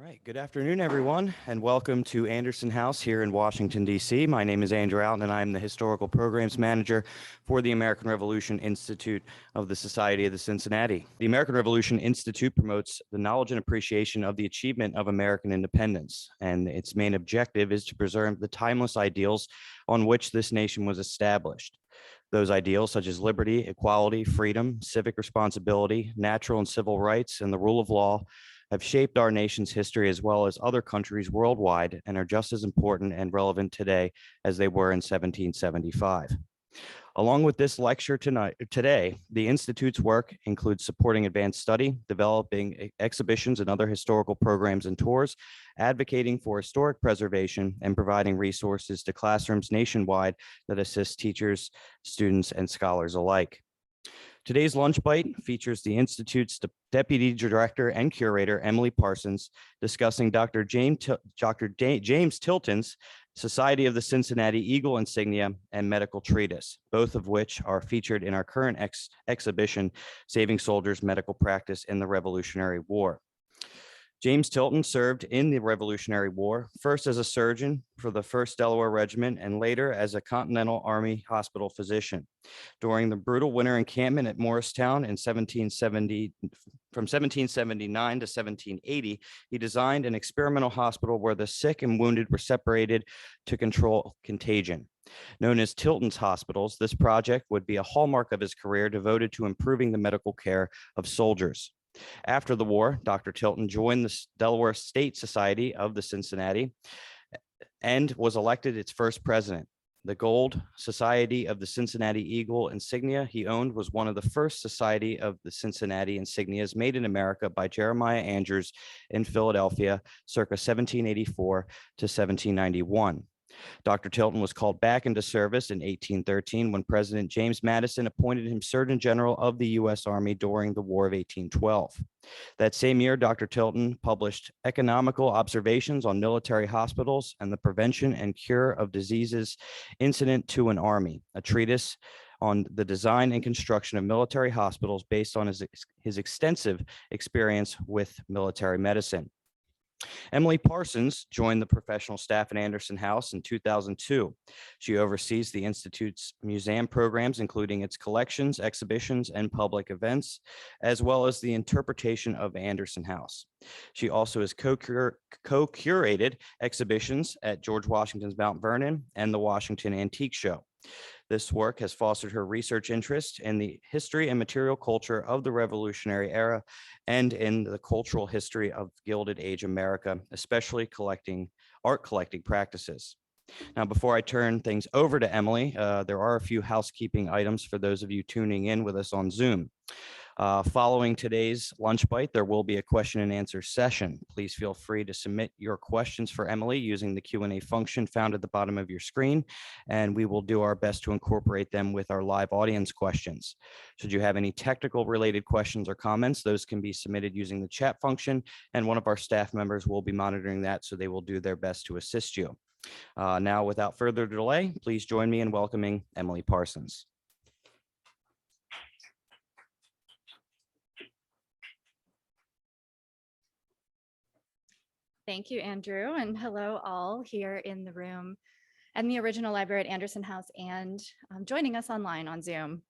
All right, good afternoon, everyone, and welcome to Anderson House here in Washington, D.C. My name is Andrew Alton, and I'm the Historical Programs Manager for the American Revolution Institute of the Society of the Cincinnati. The American Revolution Institute promotes the knowledge and appreciation of the achievement of American independence, and its main objective is to preserve the timeless ideals on which this nation was established. Those ideals such as liberty, equality, freedom, civic responsibility, natural and civil rights, and the rule of law have shaped our nation's history as well as other countries worldwide and are just as important and relevant today as they were in 1775. Along with this lecture today, the Institute's work includes supporting advanced study, developing exhibitions and other historical programs and tours, advocating for historic preservation, and providing resources to classrooms nationwide that assist teachers, students, and scholars alike. Today's Lunch Bite features the Institute's Deputy Director and Curator, Emily Parsons, discussing Dr. James Tilton's Society of the Cincinnati Eagle Insignia and Medical Treatise, both of which are featured in our current exhibition, Saving Soldiers Medical Practice in the Revolutionary War. James Tilton served in the Revolutionary War, first as a surgeon for the 1st Delaware Regiment and later as a Continental Army hospital physician. During the brutal winter encampment at Morristown in 1770, from 1779 to 1780, he designed an experimental hospital where the sick and wounded were separated to control contagion. Known as Tilton's Hospitals, this project would be a hallmark of his career devoted to improving the medical care of soldiers. After the war, Dr. Tilton joined the Delaware State Society of the Cincinnati and was elected its first president. The Gold Society of the Cincinnati Eagle insignia he owned was one of the first Society of the Cincinnati insignias made in America by Jeremiah Andrews in Philadelphia, circa 1784 to 1791. Dr. Tilton was called back into service in 1813 when President James Madison appointed him Surgeon General of the U.S. Army during the War of 1812. That same year, Dr. Tilton published Economical Observations on Military Hospitals and the Prevention and Cure of Diseases Incident to an Army, a treatise on the design and construction of military hospitals based on his extensive experience with military medicine. Emily Parsons joined the professional staff at Anderson House in 2002. She oversees the Institute's museum programs, including its collections, exhibitions, and public events, as well as the interpretation of Anderson House. She also has co-curated exhibitions at George Washington's Mount Vernon and the Washington Antique Show. This work has fostered her research interest in the history and material culture of the Revolutionary era and in the cultural history of Gilded Age America, especially art collecting practices. Now, before I turn things over to Emily, there are a few housekeeping items for those of you tuning in with us on Zoom. Following today's Lunch Bite, there will be a question and answer session. Please feel free to submit your questions for Emily using the Q&A function found at the bottom of your screen, and we will do our best to incorporate them with our live audience questions. Should you have any technical related questions or comments, those can be submitted using the chat function, and one of our staff members will be monitoring that, so they will do their best to assist you. Now, without further delay, please join me in welcoming Emily Parsons. Thank you, Andrew, and hello all here in the room and the original library at Anderson House and joining us online on Zoom.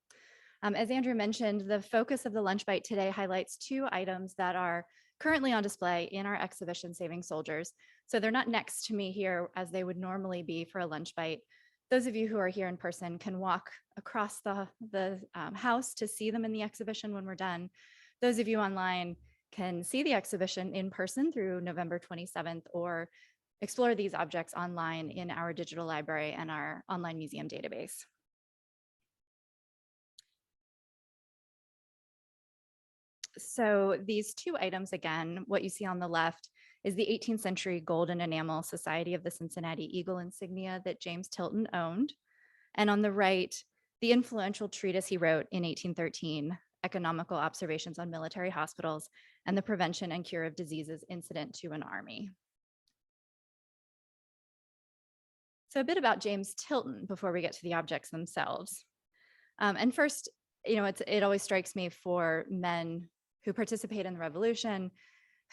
As Andrew mentioned, the focus of the Lunch Bite today highlights two items that are currently on display in our exhibition, Saving Soldiers. So they're not next to me here as they would normally be for a Lunch Bite. Those of you who are here in person can walk across the house to see them in the exhibition when we're done. Those of you online can see the exhibition in person through November 27th or explore these objects online in our digital library and our online museum database. So these two items, again, what you see on the left is the 18th century gold and enamel Society of the Cincinnati Eagle insignia that James Tilton owned. And on the right, the influential treatise he wrote in 1813, Economical Observations on Military Hospitals and the Prevention and Cure of Diseases Incident to an Army. So a bit about James Tilton before we get to the objects themselves. And first, it always strikes me for men who participate in the Revolution,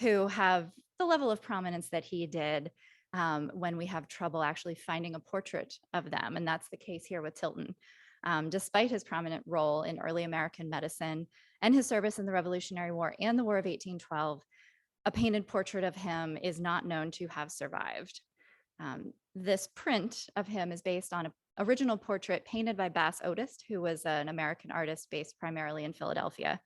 who have the level of prominence that he did when we have trouble actually finding a portrait of them. And that's the case here with Tilton. Despite his prominent role in early American medicine and his service in the Revolutionary War and the War of 1812, a painted portrait of him is not known to have survived. This print of him is based on an original portrait painted by Bass Otis, who was an American artist based primarily in Philadelphia.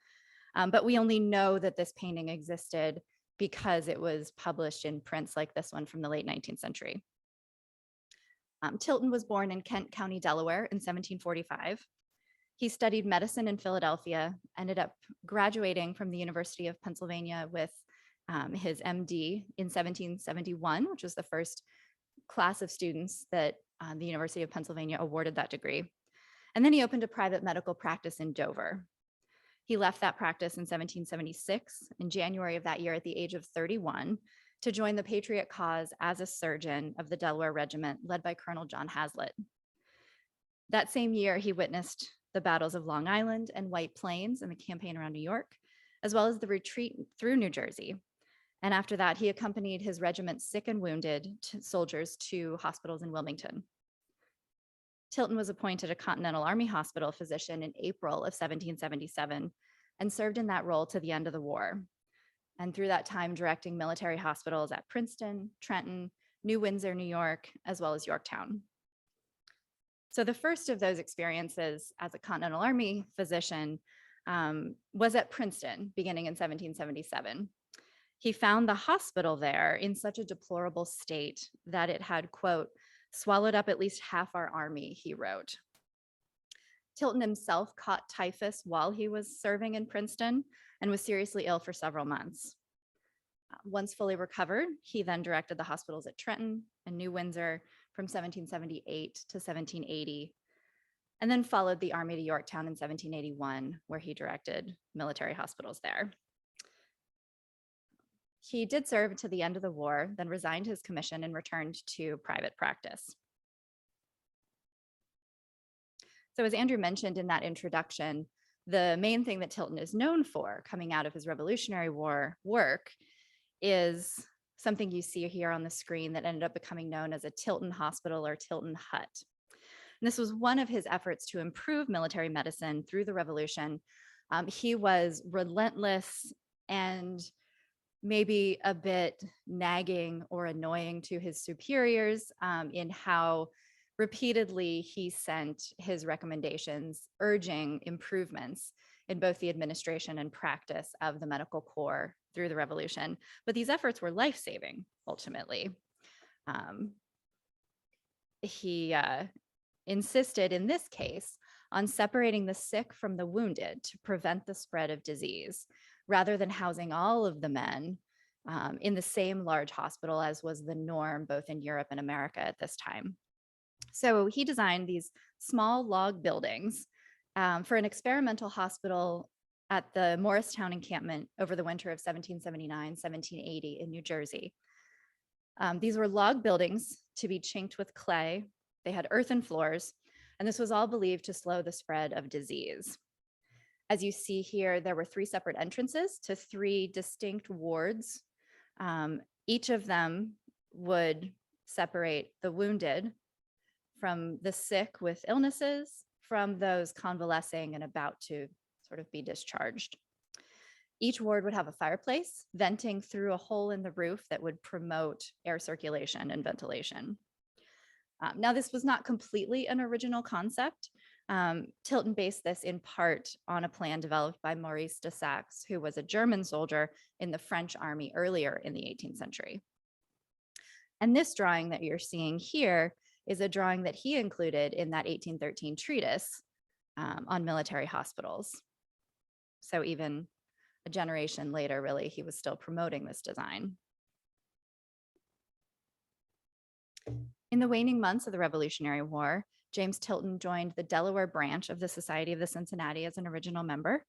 But we only know that this painting existed because it was published in prints like this one from the late 19th century. Tilton was born in Kent County, Delaware in 1745. He studied medicine in Philadelphia, ended up graduating from the University of Pennsylvania with his MD in 1771, which was the first class of students that the University of Pennsylvania awarded that degree. And then he opened a private medical practice in Dover. He left that practice in 1776, in January of that year at the age of 31, to join the Patriot cause as a surgeon of the Delaware Regiment led by Colonel John Hazlitt. That same year, he witnessed the battles of Long Island and White Plains and the campaign around New York, as well as the retreat through New Jersey. And after that, he accompanied his regiment's sick and wounded soldiers to hospitals in Wilmington. Tilton was appointed a Continental Army hospital physician in April of 1777 and served in that role to the end of the war. And through that time, directing military hospitals at Princeton, Trenton, New Windsor, New York, as well as Yorktown. So the first of those experiences as a Continental Army physician was at Princeton, beginning in 1777. He found the hospital there in such a deplorable state that it had, quote, swallowed up at least half our army, he wrote. Tilton himself caught typhus while he was serving in Princeton and was seriously ill for several months. Once fully recovered, he then directed the hospitals at Trenton and New Windsor from 1778 to 1780, and then followed the army to Yorktown in 1781, where he directed military hospitals there. He did serve to the end of the war, then resigned his commission and returned to private practice. So as Andrew mentioned in that introduction, the main thing that Tilton is known for coming out of his Revolutionary War work is something you see here on the screen that ended up becoming known as a Tilton Hospital or Tilton Hut. And this was one of his efforts to improve military medicine through the Revolution. He was relentless and maybe a bit nagging or annoying to his superiors in how repeatedly he sent his recommendations urging improvements in both the administration and practice of the medical corps through the Revolution. But these efforts were life-saving, ultimately. He insisted in this case on separating the sick from the wounded to prevent the spread of disease, rather than housing all of the men in the same large hospital as was the norm both in Europe and America at this time. So he designed these small log buildings for an experimental hospital at the Morristown encampment over the winter of 1779-1780 in New Jersey. These were log buildings to be chinked with clay. They had earthen floors, and this was all believed to slow the spread of disease. As you see here, there were 3 separate entrances to 3 distinct wards. Each of them would separate the wounded from the sick with illnesses, from those convalescing and about to sort of be discharged. Each ward would have a fireplace venting through a hole in the roof that would promote air circulation and ventilation. Now, this was not completely an original concept. Tilton based this in part on a plan developed by Maurice de Saxe, who was a German soldier in the French army earlier in the 18th century. And this drawing that you're seeing here is a drawing that he included in that 1813 treatise on military hospitals. So even a generation later, really, he was still promoting this design. In the waning months of the Revolutionary War, James Tilton joined the Delaware branch of the Society of the Cincinnati as an original member.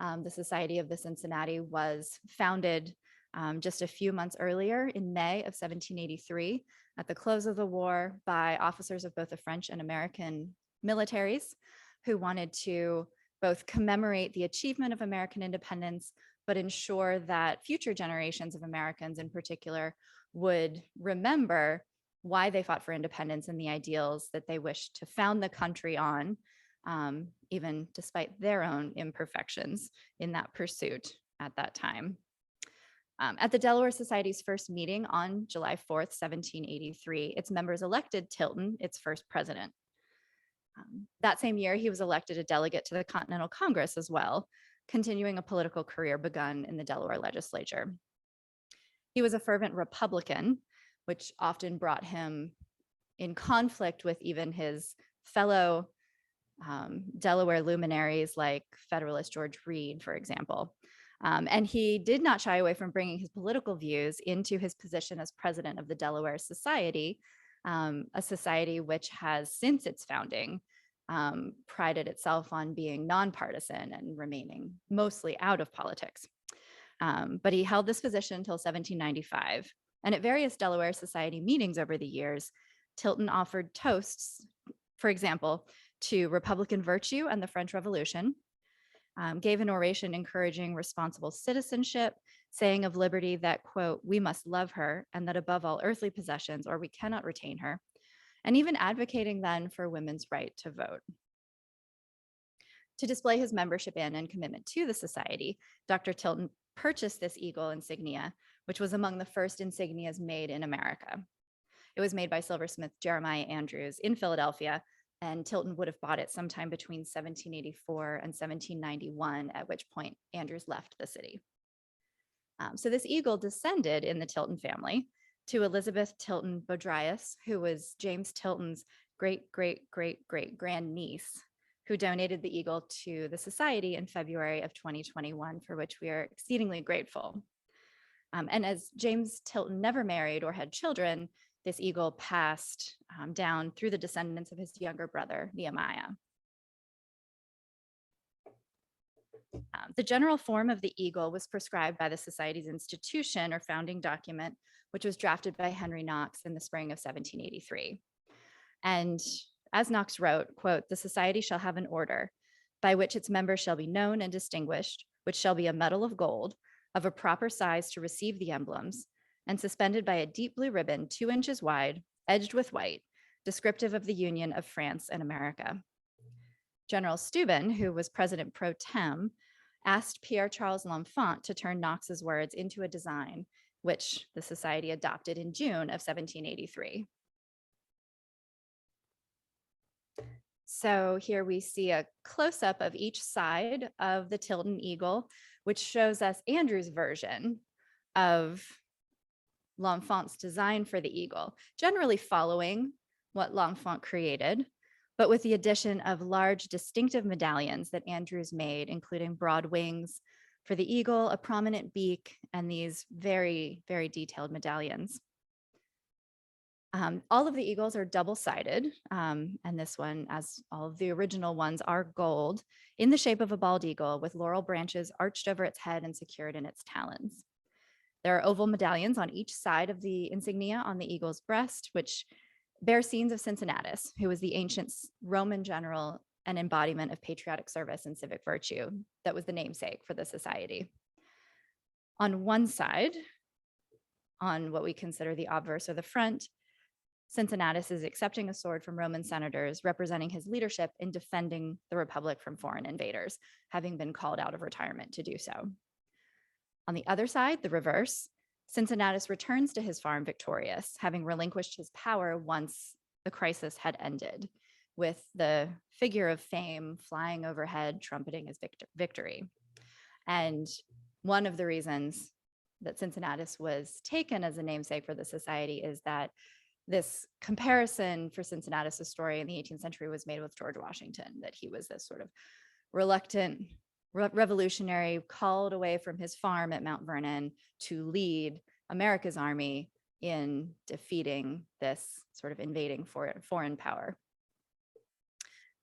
The Society of the Cincinnati was founded just a few months earlier in May of 1783 at the close of the war by officers of both the French and American militaries who wanted to both commemorate the achievement of American independence, but ensure that future generations of Americans in particular would remember why they fought for independence and the ideals that they wished to found the country on, even despite their own imperfections in that pursuit at that time. At the Delaware Society's first meeting on July 4th, 1783, its members elected Tilton its first president. That same year, he was elected a delegate to the Continental Congress as well, continuing a political career begun in the Delaware legislature. He was a fervent Republican, which often brought him in conflict with even his fellow Delaware luminaries like Federalist George Read, for example. And he did not shy away from bringing his political views into his position as president of the Delaware Society, a society which has, since its founding, prided itself on being nonpartisan and remaining mostly out of politics. But he held this position until 1795. And at various Delaware Society meetings over the years, Tilton offered toasts, for example, to Republican virtue and the French Revolution, gave an oration encouraging responsible citizenship, saying of liberty that, quote, "we must love her, and that above all earthly possessions, or we cannot retain her," and even advocating then for women's right to vote. To display his membership in and commitment to the society, Dr. Tilton purchased this eagle insignia, which was among the first insignias made in America. It was made by silversmith Jeremiah Andrews in Philadelphia, and Tilton would have bought it sometime between 1784 and 1791, at which point Andrews left the city. So this eagle descended in the Tilton family to Elizabeth Tilton Bodrius, who was James Tilton's great-great-great-great-grandniece, who donated the eagle to the society in February of 2021, for which we are exceedingly grateful. And as James Tilton never married or had children, this eagle passed down through the descendants of his younger brother, Nehemiah. The general form of the eagle was prescribed by the Society's institution or founding document, which was drafted by Henry Knox in the spring of 1783. And as Knox wrote, quote, "The Society shall have an order by which its members shall be known and distinguished, which shall be a medal of gold of a proper size to receive the emblems, and suspended by a deep blue ribbon 2 inches wide, edged with white, descriptive of the Union of France and America." General Steuben, who was president pro tem, asked Pierre-Charles L'Enfant to turn Knox's words into a design, which the Society adopted in June of 1783. So here we see a close-up of each side of the Tilton Eagle, which shows us Andrew's version of L'Enfant's design for the eagle, generally following what L'Enfant created, but with the addition of large distinctive medallions that Andrews made, including broad wings for the eagle, a prominent beak, and these very, very detailed medallions. All of the eagles are double-sided, and this one, as all of the original ones, are gold in the shape of a bald eagle with laurel branches arched over its head and secured in its talons. There are oval medallions on each side of the insignia on the eagle's breast, which bear scenes of Cincinnatus, who was the ancient Roman general and embodiment of patriotic service and civic virtue that was the namesake for the society. On one side, on what we consider the obverse or the front, Cincinnatus is accepting a sword from Roman senators, representing his leadership in defending the Republic from foreign invaders, having been called out of retirement to do so. On the other side, the reverse, Cincinnatus returns to his farm victorious, having relinquished his power once the crisis had ended, with the figure of fame flying overhead, trumpeting his victory. And one of the reasons that Cincinnatus was taken as a namesake for the society is that this comparison for Cincinnatus' story in the 18th century was made with George Washington, that he was this sort of reluctant revolutionary called away from his farm at Mount Vernon to lead America's army in defeating this sort of invading foreign power.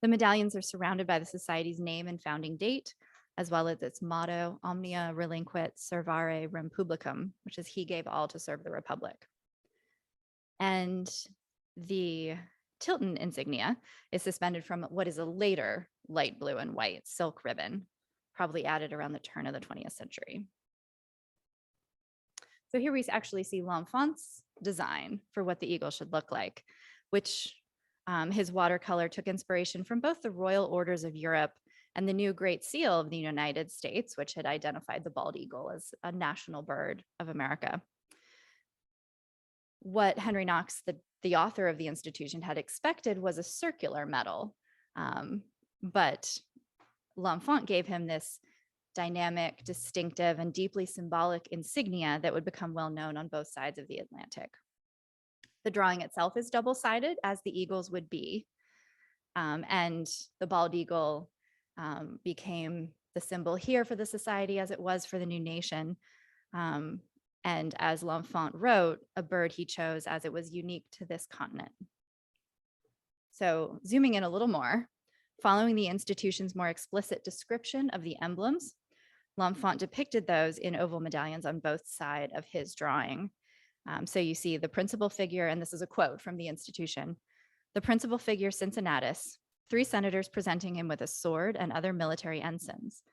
The medallions are surrounded by the society's name and founding date, as well as its motto, Omnia Relinquit Servare Rem Publicum, which is "He gave all to serve the Republic." And the Tilton insignia is suspended from what is a later light blue and white silk ribbon, probably added around the turn of the 20th century. So here we actually see L'Enfant's design for what the eagle should look like, which his watercolor took inspiration from both the royal orders of Europe and the new Great Seal of the United States, which had identified the bald eagle as a national bird of America. What Henry Knox, the author of the institution, had expected was a circular medal, but L'Enfant gave him this dynamic, distinctive, and deeply symbolic insignia that would become well known on both sides of the Atlantic. The drawing itself is double-sided, as the eagles would be, and the bald eagle became the symbol here for the society as it was for the new nation. And as L'Enfant wrote, a bird he chose as it was unique to this continent. So zooming in a little more, following the institution's more explicit description of the emblems, L'Enfant depicted those in oval medallions on both sides of his drawing. So you see the principal figure, and this is a quote from the institution, the principal figure Cincinnatus, 3 senators presenting him with a sword and other military ensigns.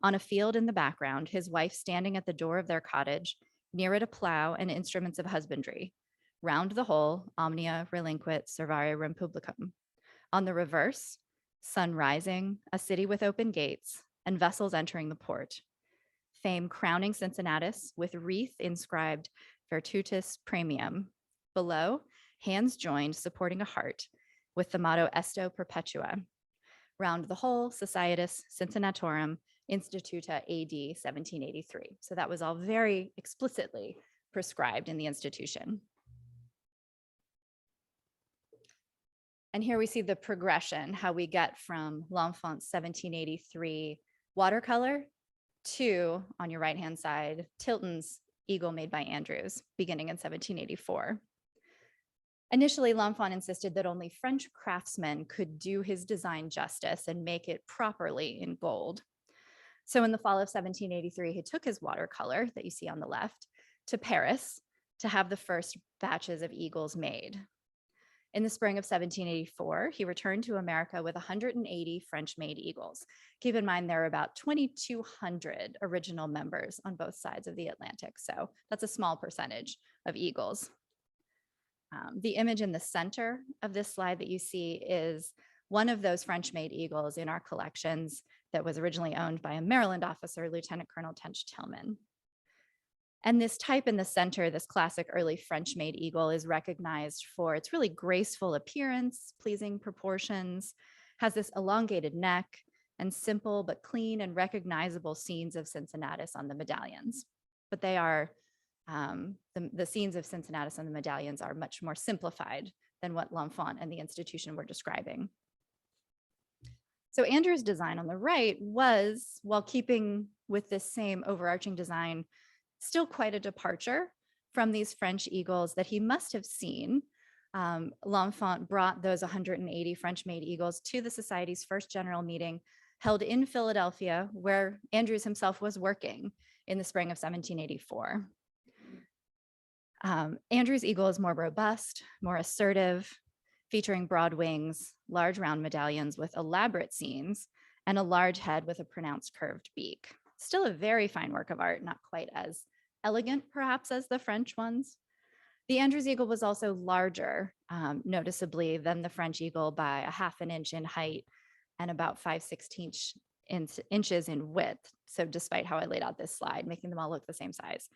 On a field in the background, his wife standing at the door of their cottage, near it a plow and instruments of husbandry. Round the whole, omnia relinquit servare rem publicum. On the reverse, sun rising, a city with open gates, and vessels entering the port. Fame crowning Cincinnatus with wreath inscribed Virtutis Premium. Below, hands joined supporting a heart with the motto Esto Perpetua. Round the whole, Societas Cincinnatorum Instituta AD 1783. So that was all very explicitly prescribed in the institution. And here we see the progression, how we get from L'Enfant's 1783 watercolor to, on your right-hand side, Tilton's Eagle made by Andrews, beginning in 1784. Initially, L'Enfant insisted that only French craftsmen could do his design justice and make it properly in gold. So in the fall of 1783, he took his watercolor that you see on the left to Paris to have the first batches of eagles made. In the spring of 1784, he returned to America with 180 French-made eagles. Keep in mind, there are about 2,200 original members on both sides of the Atlantic, so that's a small percentage of eagles. The image in the center of this slide that you see is one of those French-made eagles in our collections that was originally owned by a Maryland officer, Lieutenant Colonel Tench Tillman. And this type in the center, this classic early French-made eagle, is recognized for its really graceful appearance, pleasing proportions, has this elongated neck, and simple but clean and recognizable scenes of Cincinnatus on the medallions. But they are, the scenes of Cincinnatus on the medallions are much more simplified than what L'Enfant and the institution were describing. So Andrew's design on the right was, while keeping with this same overarching design, still quite a departure from these French eagles that he must have seen. L'Enfant brought those 180 French-made eagles to the Society's first general meeting held in Philadelphia, where Andrews himself was working in the spring of 1784. Andrew's eagle is more robust, more assertive, featuring broad wings, large round medallions with elaborate scenes, and a large head with a pronounced curved beak. Still a very fine work of art, not quite as elegant perhaps as the French ones. The Andrews eagle was also larger, noticeably, than the French eagle by a ½ an inch in height and about 5/16 inches in width. So despite how I laid out this slide, making them all look the same size,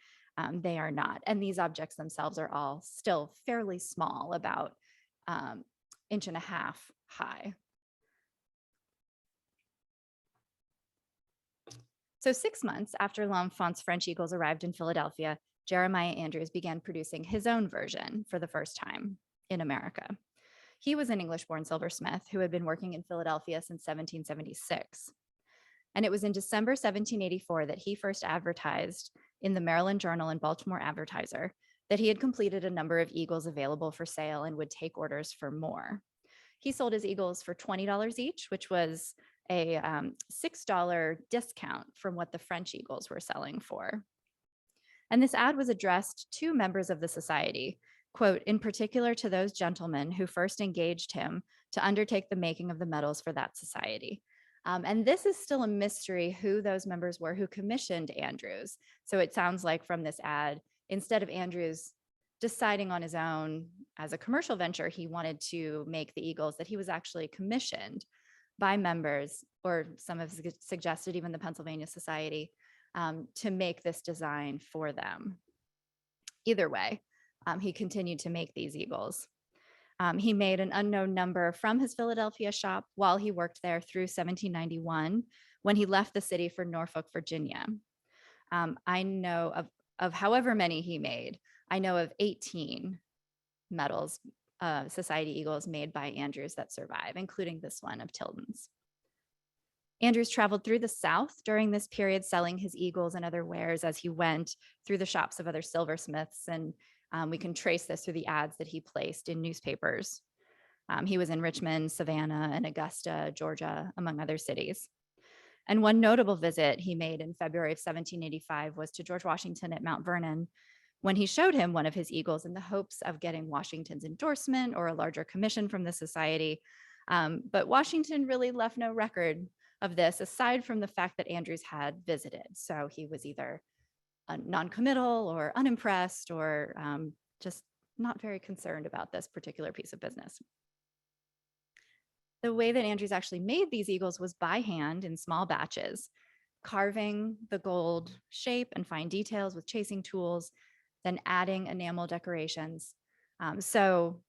they are not. And these objects themselves are all still fairly small, about 1.5 inches high. So 6 months after L'Enfant's French eagles arrived in Philadelphia, Jeremiah Andrews began producing his own version for the first time in America. He was an English-born silversmith who had been working in Philadelphia since 1776. And it was in December 1784 that he first advertised in the Maryland Journal and Baltimore Advertiser that he had completed a number of eagles available for sale and would take orders for more. He sold his eagles for $20 each, which was a $6 discount from what the French eagles were selling for. And this ad was addressed to members of the society, quote, in particular to those gentlemen who first engaged him to undertake the making of the medals for that society. And this is still a mystery who those members were who commissioned Andrews. So it sounds like from this ad, instead of Andrews deciding on his own as a commercial venture, he wanted to make the Eagles, that he was actually commissioned by members, or some have suggested even the Pennsylvania Society, to make this design for them. Either way, he continued to make these Eagles. He made an unknown number from his Philadelphia shop while he worked there through 1791, when he left the city for Norfolk, Virginia. I know of however many he made, I know of 18 medals, Society Eagles made by Andrews that survive, including this one of Tilton's. Andrews traveled through the South during this period, selling his Eagles and other wares as he went through the shops of other silversmiths. And we can trace this through the ads that he placed in newspapers. He was in Richmond, Savannah, and Augusta, Georgia, among other cities. And one notable visit he made in February of 1785 was to George Washington at Mount Vernon, when he showed him one of his Eagles in the hopes of getting Washington's endorsement or a larger commission from the society. But Washington really left no record of this, aside from the fact that Andrews had visited. So he was either non-committal or unimpressed, or just not very concerned about this particular piece of business. The way that Andrews actually made these Eagles was by hand in small batches, carving the gold shape and fine details with chasing tools, then adding enamel decorations. So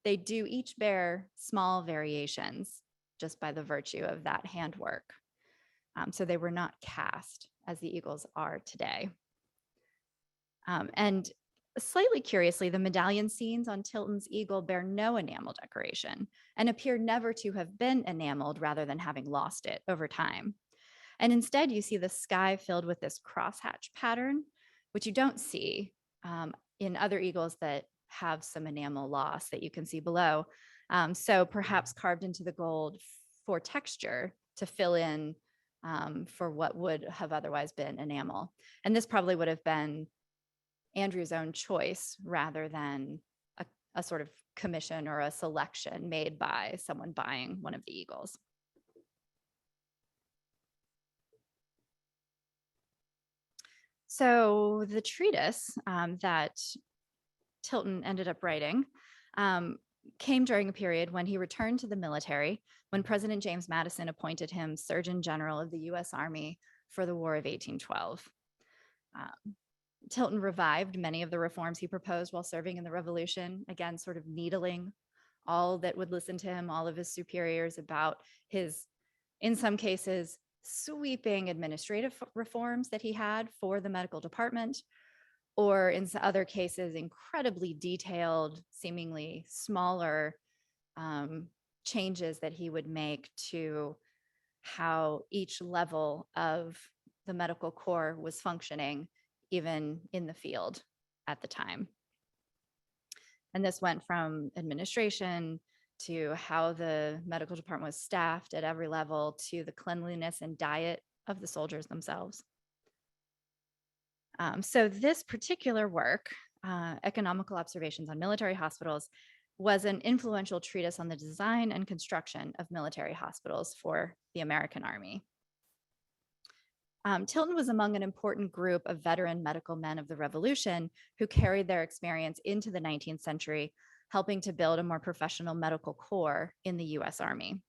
they do each bear small variations just by the virtue of that handwork. So they were not cast as the Eagles are today. And slightly curiously, the medallion scenes on Tilton's Eagle bear no enamel decoration and appear never to have been enameled, rather than having lost it over time. And instead, you see the sky filled with this crosshatch pattern, which you don't see in other Eagles that have some enamel loss that you can see below. So perhaps carved into the gold for texture to fill in for what would have otherwise been enamel. And this probably would have been Andrew's own choice, rather than a sort of commission or a selection made by someone buying one of the Eagles. So the treatise that Tilton ended up writing came during a period when he returned to the military, when President James Madison appointed him Surgeon General of the U.S. Army for the War of 1812. Tilton revived many of the reforms he proposed while serving in the Revolution, again, sort of needling all that would listen to him, all of his superiors, about his, in some cases, sweeping administrative reforms that he had for the medical department, or in other cases, incredibly detailed, seemingly smaller changes that he would make to how each level of the medical corps was functioning, even in the field at the time. And this went from administration to how the medical department was staffed at every level, to the cleanliness and diet of the soldiers themselves. So this particular work, Economical Observations on Military Hospitals, was an influential treatise on the design and construction of military hospitals for the American Army. Tilton was among an important group of veteran medical men of the Revolution who carried their experience into the 19th century, helping to build a more professional medical corps in the U.S. Army.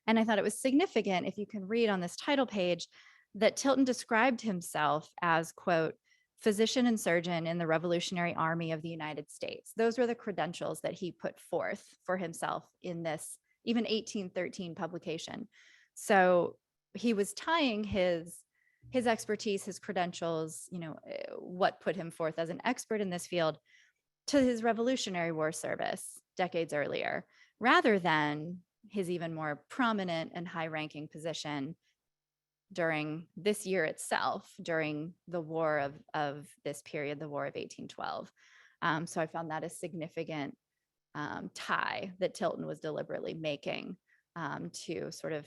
And I thought it was significant, if you can read on this title page, that Tilton described himself as, quote, physician and surgeon in the Revolutionary Army of the United States. Those were the credentials that he put forth for himself in this, even 1813 publication. So he was tying his expertise, his credentials, what put him forth as an expert in this field, to his Revolutionary War service decades earlier, rather than his even more prominent and high-ranking position during this year itself, during the war of this period, the War of 1812. So I found that a significant tie that Tilton was deliberately making to sort of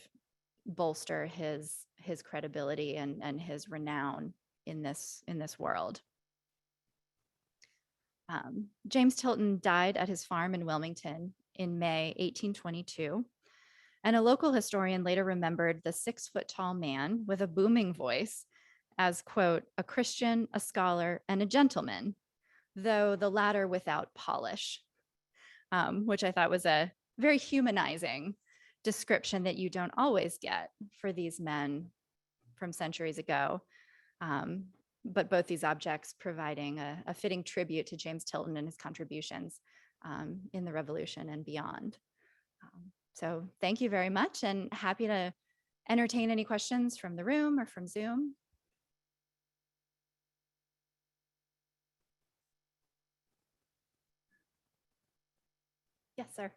bolster his credibility and his renown in this world. James Tilton died at his farm in Wilmington in May 1822. And a local historian later remembered the 6-foot-tall man with a booming voice as, quote, a Christian, a scholar, and a gentleman, though the latter without polish, which I thought was a very humanizing description that you don't always get for these men from centuries ago. But both these objects providing a fitting tribute to James Tilton and his contributions in the Revolution and beyond. So thank you very much, and happy to entertain any questions from the room or from Zoom. Yes, sir.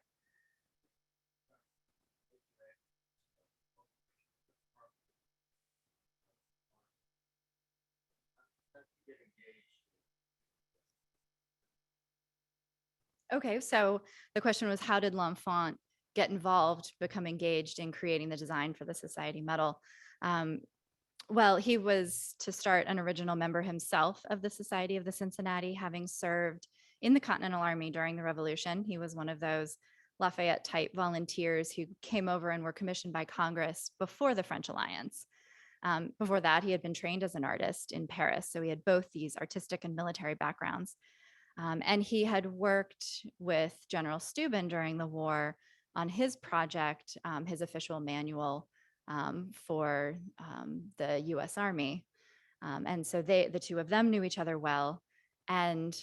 Okay, so the question was, how did L'Enfant get involved, become engaged in creating the design for the Society medal? Well, he was, to start, an original member himself of the Society of the Cincinnati, having served in the Continental Army during the Revolution. He was one of those Lafayette-type volunteers who came over and were commissioned by Congress before the French Alliance. Before that, he had been trained as an artist in Paris, so he had both these artistic and military backgrounds. And he had worked with General Steuben during the war on his project, his official manual for the US Army. And so the two of them knew each other well. And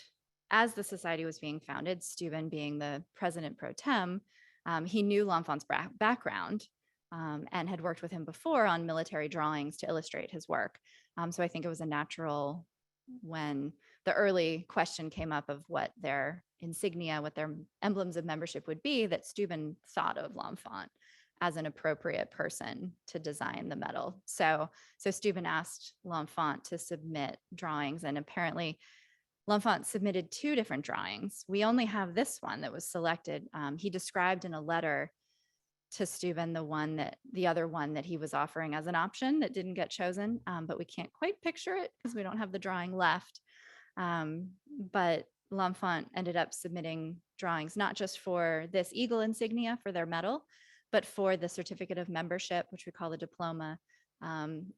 as the society was being founded, Steuben being the president pro tem, he knew L'Enfant's background and had worked with him before on military drawings to illustrate his work. So I think it was a natural, when the early question came up of what their insignia, what their emblems of membership would be, that Steuben thought of L'Enfant as an appropriate person to design the medal. So Steuben asked L'Enfant to submit drawings, and apparently L'Enfant submitted 2 different drawings. We only have this one that was selected. He described in a letter to Steuben the other one that he was offering as an option that didn't get chosen, but we can't quite picture it because we don't have the drawing left. But L'Enfant ended up submitting drawings not just for this eagle insignia for their medal, but for the certificate of membership, which we call the diploma,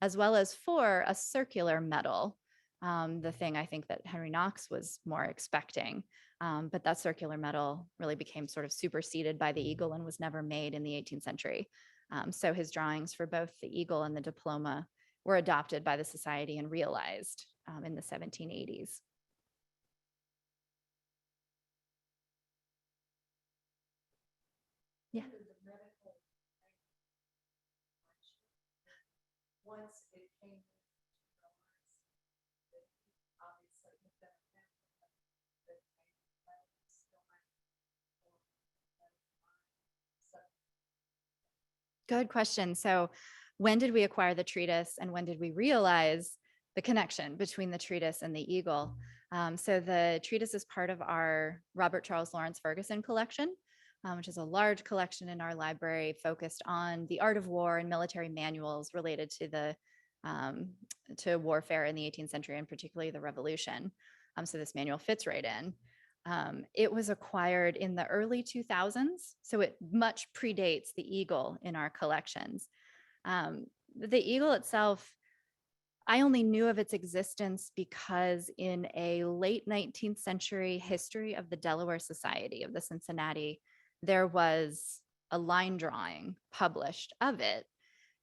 as well as for a circular medal, the thing I think that Henry Knox was more expecting. But that circular medal really became sort of superseded by the eagle and was never made in the 18th century. So his drawings for both the eagle and the diploma were adopted by the society and realized in the 1780s. Yeah. Once it came Good question. So when did we acquire the treatise, and when did we realize the connection between the treatise and the eagle? So the treatise is part of our Robert Charles Lawrence Ferguson collection, which is a large collection in our library focused on the art of war and military manuals related to to warfare in the 18th century, and particularly the Revolution. So this manual fits right in. It was acquired in the early 2000s, so it much predates the eagle in our collections. The eagle itself, I only knew of its existence because in a late 19th century history of the Delaware Society of the Cincinnati, there was a line drawing published of it,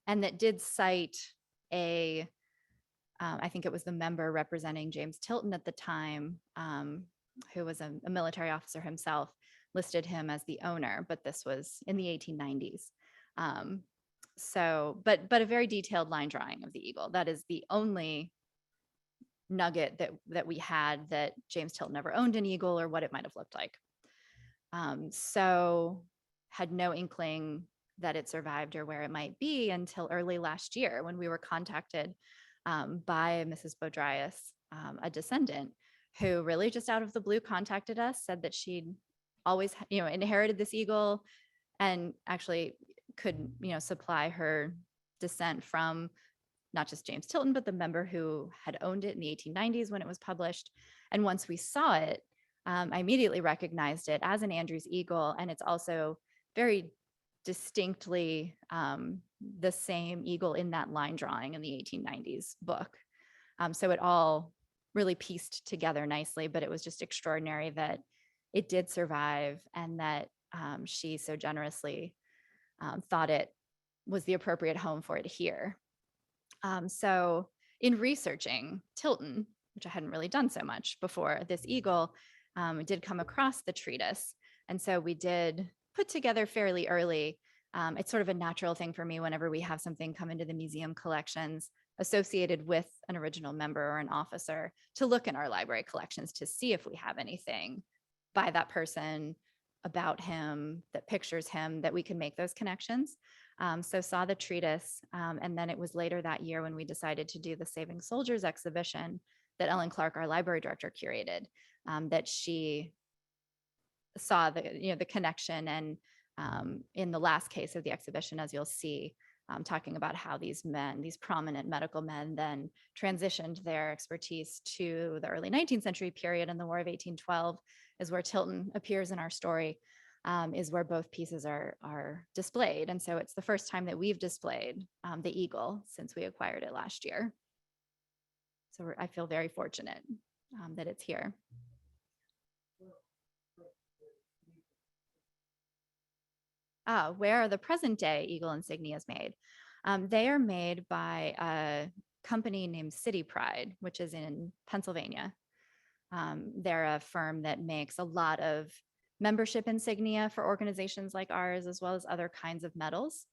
and that did cite I think it was the member representing James Tilton at the time, who was a military officer himself, listed him as the owner, but this was in the 1890s. But a very detailed line drawing of the eagle. That is the only nugget that we had that James Tilton never owned an eagle or what it might have looked like. So had no inkling that it survived or where it might be until early last year, when we were contacted by Mrs. Bodrias, a descendant, who really just out of the blue contacted us, said that she'd always, inherited this eagle and actually could, supply her descent from not just James Tilton, but the member who had owned it in the 1890s when it was published. And once we saw it, I immediately recognized it as an Andrews eagle. And it's also very distinctly the same eagle in that line drawing in the 1890s book. So it all really pieced together nicely, but it was just extraordinary that it did survive and that she so generously thought it was the appropriate home for it here. So in researching Tilton, which I hadn't really done so much before this eagle, we did come across the treatise. And so we did put together fairly early. It's sort of a natural thing for me whenever we have something come into the museum collections associated with an original member or an officer to look in our library collections to see if we have anything by that person, about him, that pictures him, that we can make those connections. So saw the treatise, and then it was later that year when we decided to do the Saving Soldiers exhibition that Ellen Clark, our library director, curated, that she saw the connection. And in the last case of the exhibition, as you'll see, talking about how these men, these prominent medical men, then transitioned their expertise to the early 19th century period, and the War of 1812 is where Tilton appears in our story, is where both pieces are displayed. And so it's the first time that we've displayed the eagle since we acquired it last year. So I feel very fortunate that it's here. Where are the present day eagle insignias made? They are made by a company named City Pride, which is in Pennsylvania. They're a firm that makes a lot of membership insignia for organizations like ours, as well as other kinds of medals.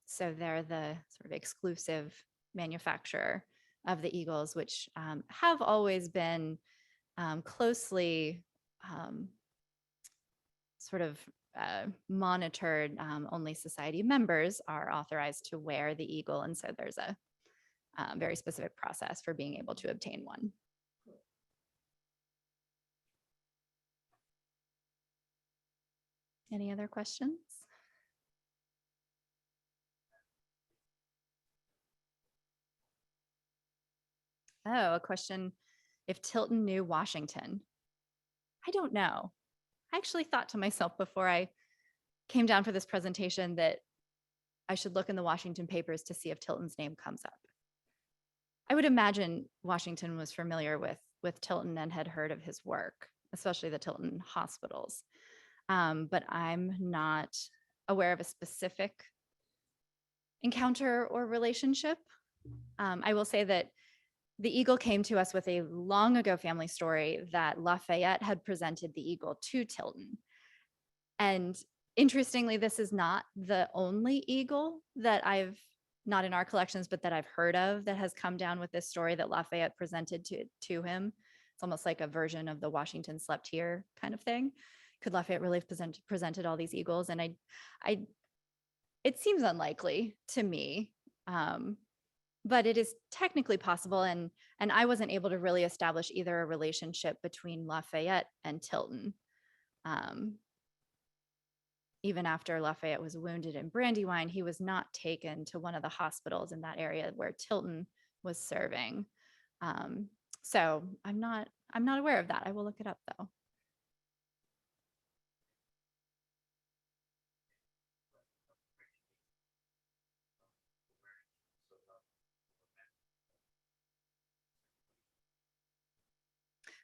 So they're the sort of exclusive manufacturer of the eagles, which have always been closely sort of monitored. Only society members are authorized to wear the eagle. And so there's a very specific process for being able to obtain one. Any other questions? Oh, a question. If Tilton knew Washington? I don't know. I actually thought to myself before I came down for this presentation that I should look in the Washington papers to see if Tilton's name comes up. I would imagine Washington was familiar with Tilton and had heard of his work, especially the Tilton Hospitals. But I'm not aware of a specific encounter or relationship. I will say that the eagle came to us with a long ago family story that Lafayette had presented the eagle to Tilton. And interestingly, this is not the only eagle that not in our collections, but that I've heard of that has come down with this story that Lafayette presented to him. It's almost like a version of the Washington slept here kind of thing. Could Lafayette really have presented all these eagles? And it seems unlikely to me, but it is technically possible. And I wasn't able to really establish either a relationship between Lafayette and Tilton. Even after Lafayette was wounded in Brandywine, he was not taken to one of the hospitals in that area where Tilton was serving. So I'm not aware of that. I will look it up though.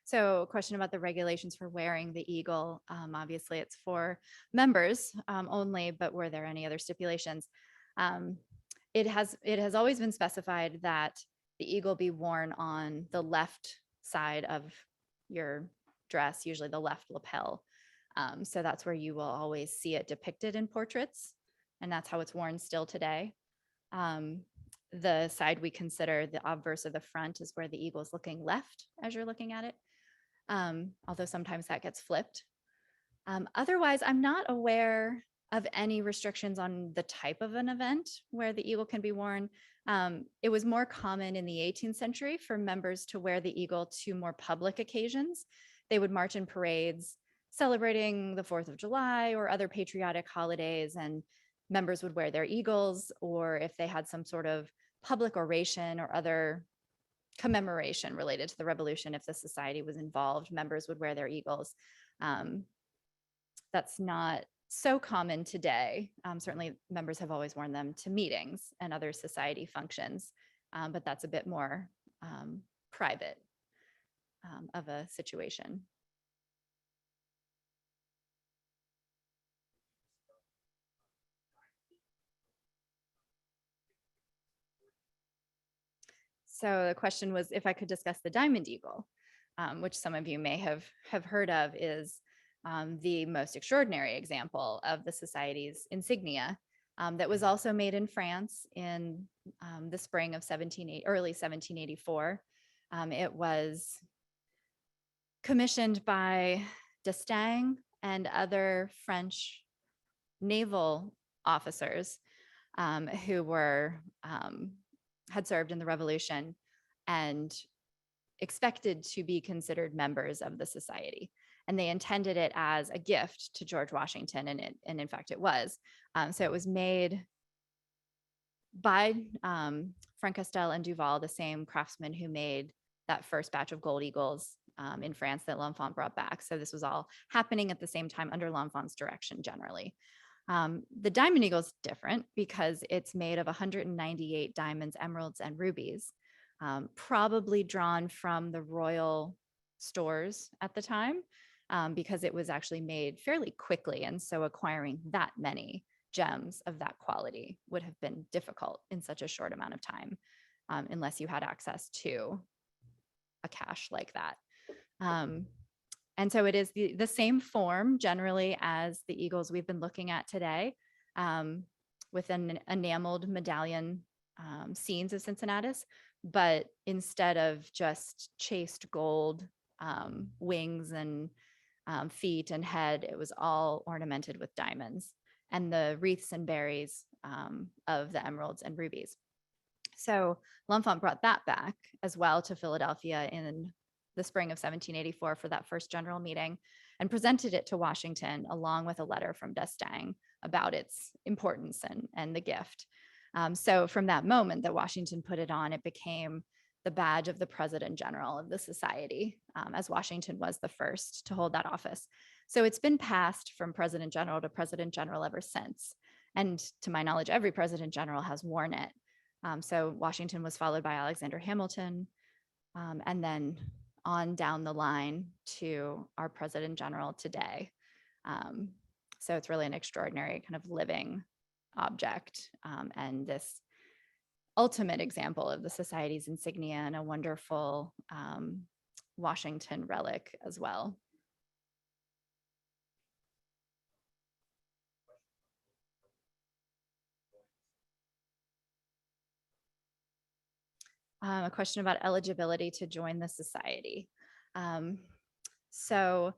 So a question about the regulations for wearing the eagle. Obviously it's for members only, but were there any other stipulations? It has always been specified that the eagle be worn on the left side of your dress, usually the left lapel. So that's where you will always see it depicted in portraits, and that's how it's worn still today. The side we consider the obverse of the front is where the eagle is looking left as you're looking at it. Although sometimes that gets flipped. Otherwise, I'm not aware of any restrictions on the type of an event where the eagle can be worn. It was more common in the 18th century for members to wear the eagle to more public occasions. They would march in parades celebrating the 4th of July or other patriotic holidays, and members would wear their eagles, or if they had some sort of public oration or other commemoration related to the revolution, if the society was involved, members would wear their eagles. That's not so common today. Certainly members have always worn them to meetings and other society functions, but that's a bit more private of a situation. So the question was if I could discuss the Diamond Eagle, which some of you may have heard of, is the most extraordinary example of the society's insignia that was also made in France in the spring of early 1784. It was commissioned by d'Estaing and other French naval officers who were had served in the Revolution and expected to be considered members of the society. And they intended it as a gift to George Washington, and in fact it was. So it was made by Frank Castell and Duval, the same craftsmen who made that first batch of gold eagles in France that L'Enfant brought back. So this was all happening at the same time under L'Enfant's direction generally. The Diamond Eagle is different because it's made of 198 diamonds, emeralds, and rubies, probably drawn from the royal stores at the time, because it was actually made fairly quickly. And so acquiring that many gems of that quality would have been difficult in such a short amount of time, unless you had access to a cache like that. And so it is the same form generally as the eagles we've been looking at today, with an enameled medallion scenes of Cincinnatus, but instead of just chased gold wings and feet and head, it was all ornamented with diamonds and the wreaths and berries of the emeralds and rubies. So L'Enfant brought that back as well to Philadelphia in the spring of 1784 for that first general meeting and presented it to Washington along with a letter from d'Estaing about its importance and the gift. So from that moment that Washington put it on, it became the badge of the President General of the Society, as Washington was the first to hold that office. So it's been passed from President General to President General ever since. And to my knowledge, every President General has worn it. So Washington was followed by Alexander Hamilton, and then on down the line to our President General today. So it's really an extraordinary kind of living object, and this ultimate example of the society's insignia and a wonderful Washington relic as well. A question about eligibility to join the society. So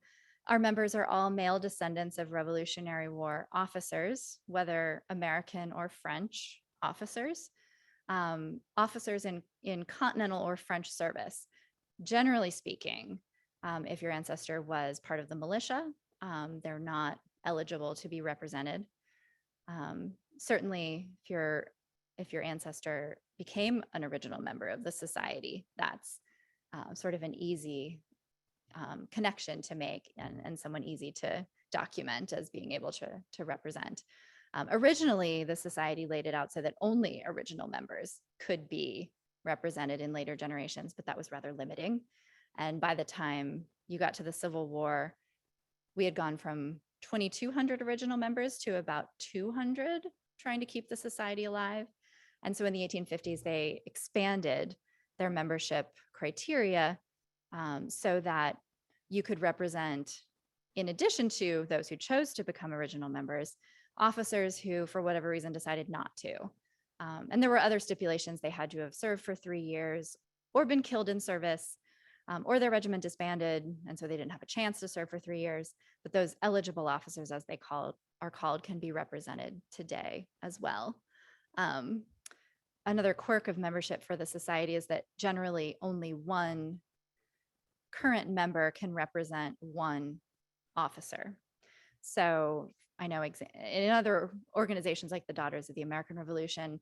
our members are all male descendants of Revolutionary War officers, whether American or French officers, officers in Continental or French service. Generally speaking, if your ancestor was part of the militia, they're not eligible to be represented. Certainly, if your ancestor became an original member of the society, that's sort of an easy connection to make and someone easy to document as being able to represent. Originally, the society laid it out so that only original members could be represented in later generations, but that was rather limiting. And by the time you got to the Civil War, we had gone from 2,200 original members to about 200 trying to keep the society alive. And so in the 1850s, they expanded their membership criteria so that you could represent, in addition to those who chose to become original members, officers who, for whatever reason, decided not to. And there were other stipulations. They had to have served for 3 years or been killed in service, or their regiment disbanded, and so they didn't have a chance to serve for 3 years. But those eligible officers, as they are called, can be represented today as well. Another quirk of membership for the society is that generally only one current member can represent one officer. So I know in other organizations like the Daughters of the American Revolution,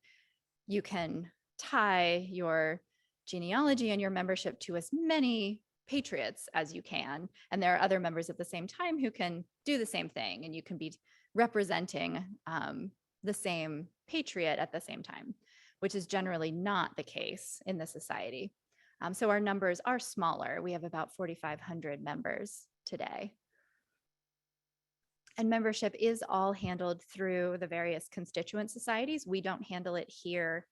you can tie your genealogy and your membership to as many patriots as you can. And there are other members at the same time who can do the same thing. And you can be representing the same patriot at the same time, which is generally not the case in the society. So our numbers are smaller. We have about 4,500 members today. And membership is all handled through the various constituent societies. We don't handle it here,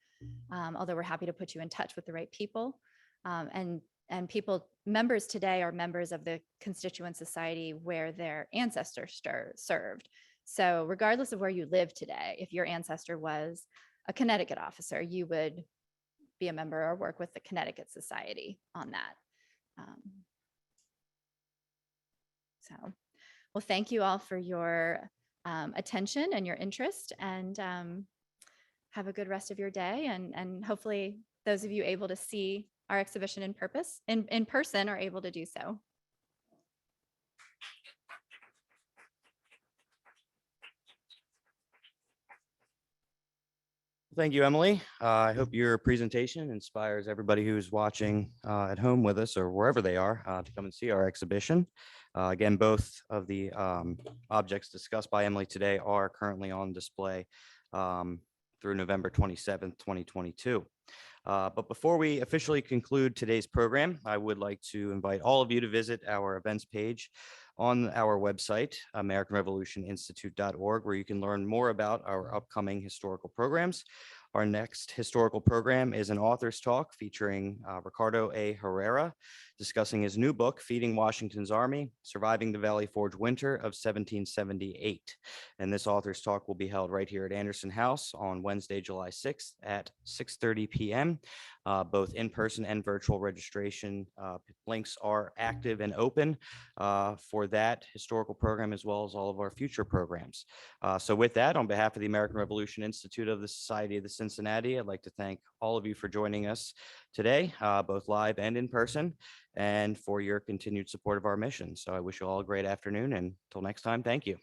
although we're happy to put you in touch with the right people. And members today are members of the constituent society where their ancestors served. So regardless of where you live today, if your ancestor was a Connecticut officer, you would be a member or work with the Connecticut Society on that. Well, thank you all for your attention and your interest, and have a good rest of your day. And hopefully those of you able to see our exhibition in person are able to do so. Thank you, Emily. I hope your presentation inspires everybody who's watching at home with us or wherever they are to come and see our exhibition. Again, both of the objects discussed by Emily today are currently on display through November 27th, 2022. But before we officially conclude today's program, I would like to invite all of you to visit our events page on our website, AmericanRevolutionInstitute.org, where you can learn more about our upcoming historical programs. Our next historical program is an author's talk featuring Ricardo A. Herrera, discussing his new book, Feeding Washington's Army, Surviving the Valley Forge Winter of 1778. And this author's talk will be held right here at Anderson House on Wednesday, July 6th at 6:30 p.m. Both in-person and virtual registration links are active and open for that historical program, as well as all of our future programs. So with that, on behalf of the American Revolution Institute of the Society of the Cincinnati, I'd like to thank all of you for joining us today, both live and in person, and for your continued support of our mission. So I wish you all a great afternoon, and until next time, thank you.